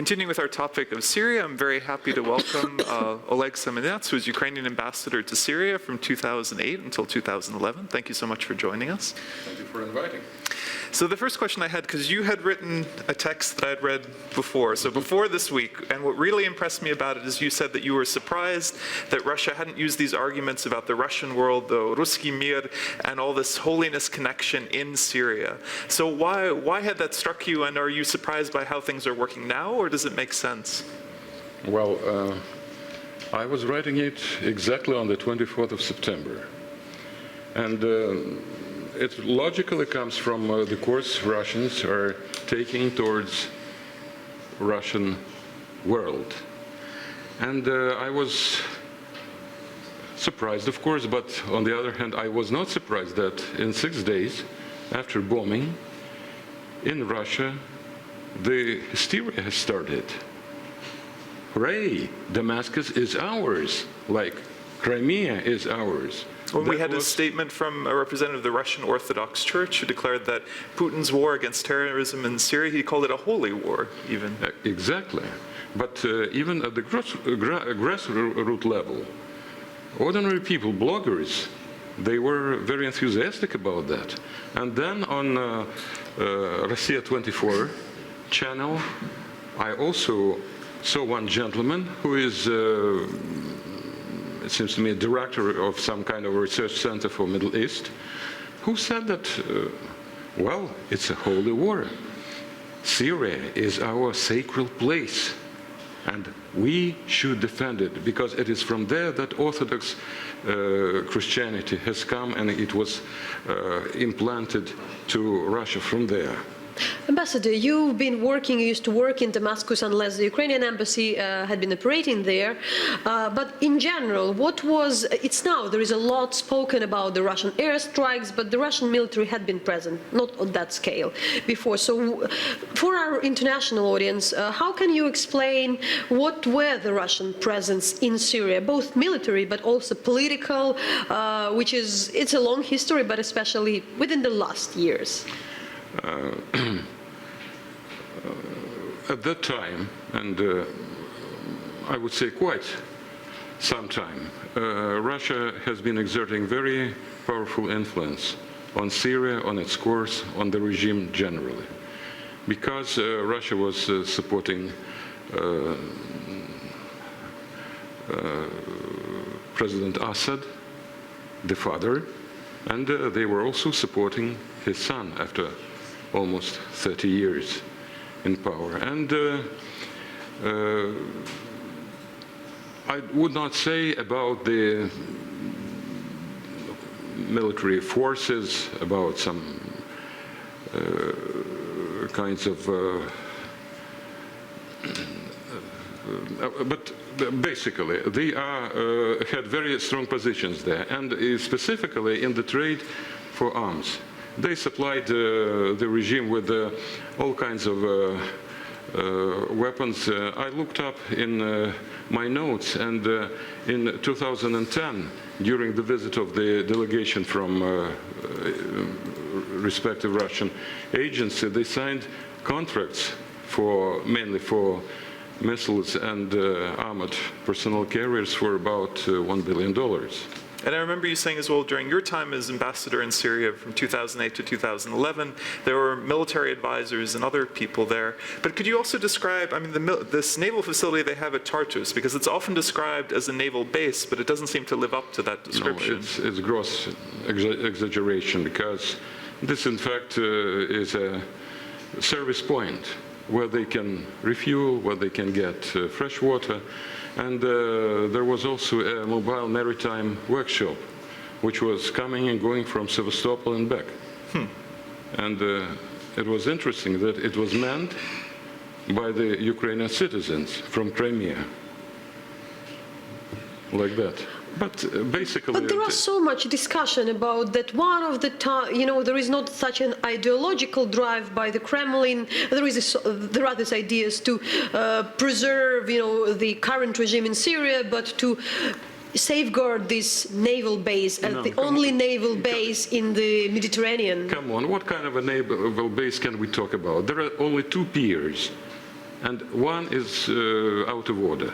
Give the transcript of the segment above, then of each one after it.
Continuing with our topic of Syria, I'm very happy to welcome Oleg Semenets, who is Ukrainian ambassador to Syria from 2008 until 2011. Thank you so much for joining us. Thank you for inviting. So the first question I had, because you had written a text that I had read before, so before this week, and what really impressed me about it is you said that you were surprised that Russia hadn't used these arguments about the Russian world, the Ruski Mir, and all this holiness connection in Syria. So why had that struck you, and are you surprised by how things are working now, or does it make sense? Well, I was writing it exactly on the 24th of September. And it logically comes from the course Russians are taking towards Russian world. And I was surprised, of course, but on the other hand, I was not surprised that in 6 days after bombing in Russia, the hysteria has started. Hooray, Damascus is ours, like Crimea is ours. When we had a statement from a representative of the Russian Orthodox Church who declared that Putin's war against terrorism in Syria, he called it a holy war, even. Exactly. But even at the grassroots level, ordinary people, bloggers, they were very enthusiastic about that. And then on Russia 24 channel, I also saw one gentleman who is it seems to me, a director of some kind of research center for Middle East, who said that, well, it's a holy war. Syria is our sacred place, and we should defend it, because it is from there that Orthodox Christianity has come, and it was implanted to Russia from there. Ambassador, you used to work in Damascus unless the Ukrainian embassy had been operating there. But in general, there is a lot spoken about the Russian airstrikes, but the Russian military had been present, not on that scale before. So for our international audience, how can you explain what were the Russian presence in Syria, both military but also political, it's a long history, but especially within the last years? At that time, and I would say quite some time, Russia has been exerting very powerful influence on Syria, on its course, on the regime generally. Because Russia was supporting President Assad, the father, and they were also supporting his son after almost 30 years in power. And I would not say about the military forces, about some kinds of but basically they had very strong positions there, and specifically in the trade for arms. They supplied the regime with all kinds of weapons. I looked up in my notes, and in 2010, during the visit of the delegation from respective Russian agency, they signed contracts mainly for missiles and armored personnel carriers for about $1 billion. And I remember you saying as well, during your time as ambassador in Syria from 2008 to 2011, there were military advisors and other people there. But could you also describe, I mean, this naval facility they have at Tartus, because it's often described as a naval base, but it doesn't seem to live up to that description. No, it's gross exaggeration, because this, in fact, is a service point where they can refuel, where they can get fresh water. And there was also a mobile maritime workshop, which was coming and going from Sevastopol and back. And it was interesting that it was manned by the Ukrainian citizens from Crimea, like that. But basically... But there is so much discussion about that one of the time, there is not such an ideological drive by the Kremlin. There are these ideas to preserve, the current regime in Syria, but to safeguard this naval base as the only naval base in the Mediterranean. Come on, what kind of a naval base can we talk about? There are only two piers. and one is out of order.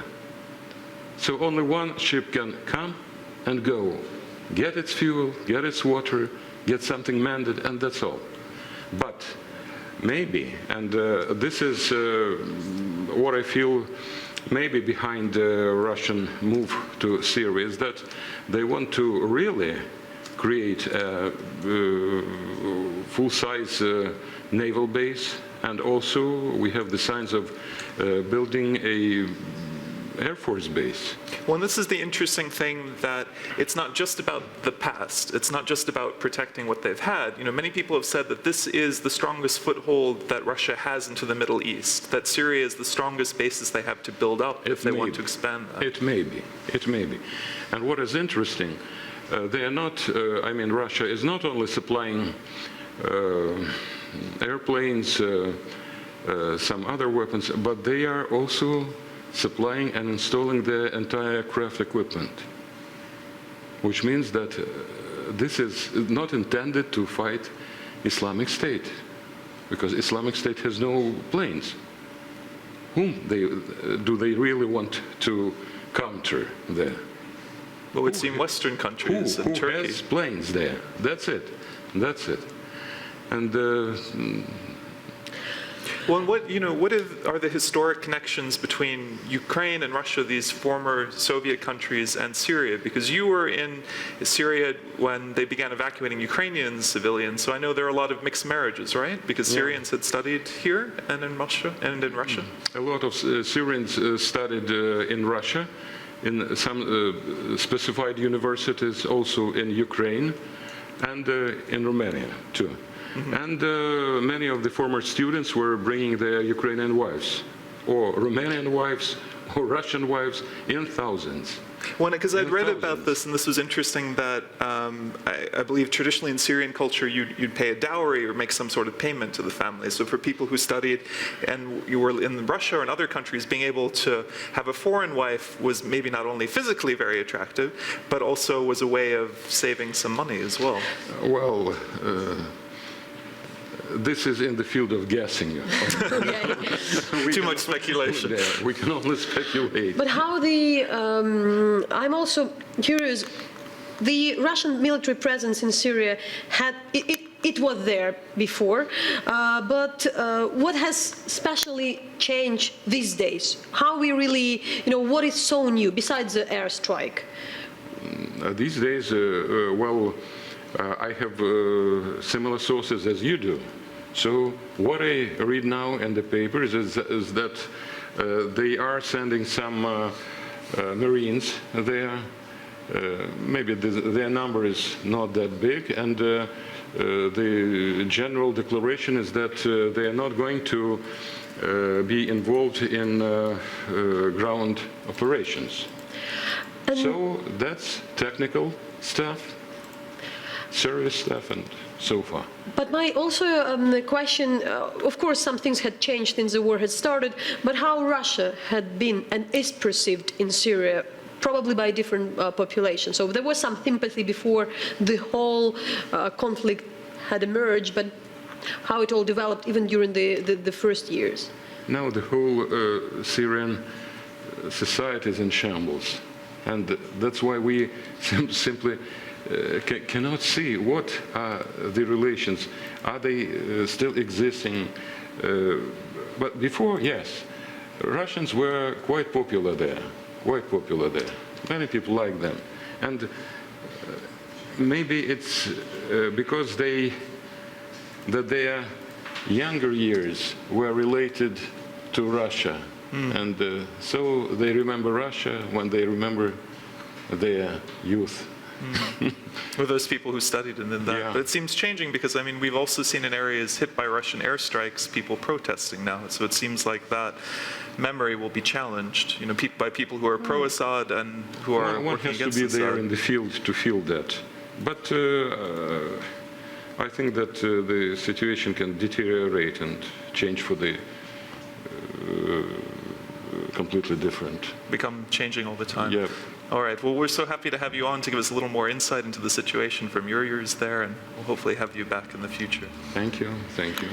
So only one ship can come and go, get its fuel, get its water, get something mended, and that's all. But maybe, and this is what I feel maybe behind the Russian move to Syria, is that they want to really create a full-size naval base, and also we have the signs of building a Air Force base. Well, and this is the interesting thing, that it's not just about the past. It's not just about protecting what they've had. You know, many people have said that this is the strongest foothold that Russia has into the Middle East, that Syria is the strongest basis they have to build up if they want to expand that. It may be. It may be. And what is interesting, they are not, I mean, Russia is not only supplying airplanes, some other weapons, but they are also supplying and installing the entire craft equipment, which means that this is not intended to fight Islamic State, because Islamic State has no planes. Whom do they really want to counter there? Well, it would seem Western countries and Turkey. Who has planes there? That's it. That's it. And well, and what are the historic connections between Ukraine and Russia, these former Soviet countries, and Syria? Because you were in Syria when they began evacuating Ukrainian civilians, so I know there are a lot of mixed marriages, right? Because Syrians had studied here and in Russia. A lot of Syrians studied in Russia, in some specified universities, also in Ukraine, and in Romania too. Mm-hmm. And many of the former students were bringing their Ukrainian wives, or Romanian wives, or Russian wives, in thousands. Well, because I'd read about this, and this was interesting, that I believe traditionally in Syrian culture you'd pay a dowry or make some sort of payment to the family. So for people who studied and you were in Russia or in other countries, being able to have a foreign wife was maybe not only physically very attractive, but also was a way of saving some money as well. Well, this is in the field of guessing. Too much speculation. Yeah, we can only speculate. But how I'm also curious, the Russian military presence in Syria it was there before, but what has specially changed these days? How we really, what is so new besides the airstrike? These days, I have similar sources as you do. So what I read now in the papers is that they are sending some Marines there. Maybe their number is not that big, and the general declaration is that they are not going to be involved in ground operations. So that's technical stuff, serious stuff, and so far. But my also question, of course some things had changed since the war had started, but how Russia had been and is perceived in Syria, probably by different populations. So there was some sympathy before the whole conflict had emerged, but how it all developed even during the first years. Now the whole Syrian society is in shambles, and that's why we simply cannot see what are the relations. Are they still existing? But before, yes, Russians were quite popular there. Many people like them. And maybe it's because their younger years were related to Russia. And so they remember Russia when they remember their youth. Or those people who studied and then that. Yeah. But it seems changing because, I mean, we've also seen in areas hit by Russian airstrikes, people protesting now. So it seems like that memory will be challenged, by people who are pro-Assad and who are working against Assad. One has to be there in the field to feel that. But I think that the situation can deteriorate and change for the completely different. Become changing all the time. Yeah. All right. Well, we're so happy to have you on to give us a little more insight into the situation from your years there, and we'll hopefully have you back in the future. Thank you. Thank you.